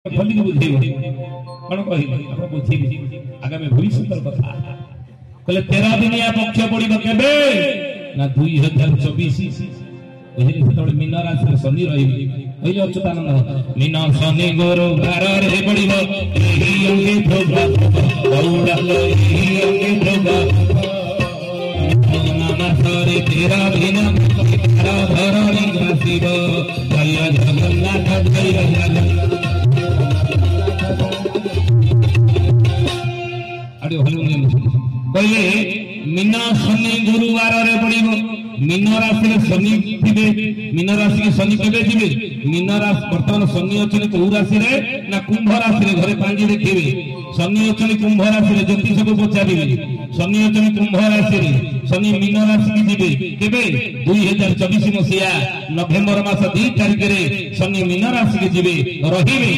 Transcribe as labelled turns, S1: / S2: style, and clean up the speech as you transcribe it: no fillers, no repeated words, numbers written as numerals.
S1: खोलिक बुझेबे कौन कहले आपण बुझेबे आगामी भविष्य कथा कहले 13 दिनिया पक्ष पड़िबो केबे ना 2024 ओहे सेतबे मीन राशि शनि रहिबे ओहे अच्युतानंद मीन शनि गुरु बार रे पड़िबो एही अंगे भोगा औडा एही अंगे भोगा नामसरे 13 दिन धरणी ग्रसिबो जय जगन्नाथ जय जगन्नाथ कहले मीन शनि गुरुवार रे पड़िबो मीन राशि शनि थिबे मीन राशि शनि केबे थिबे मीन राशि वर्तमान शनि अछि को राशि रे ना कुंभ राशि रे घरे पांजी देखिबे शनि अछि कुंभ राशि रे ज्योतिष को पचारिबे शनि अछि कुंभ राशि रे शनि मीन राशि की जिबे केबे 2024 मसिया नवेम्बर मास 2 तारिख रे शनि मीन राशि के जिबे रहिबे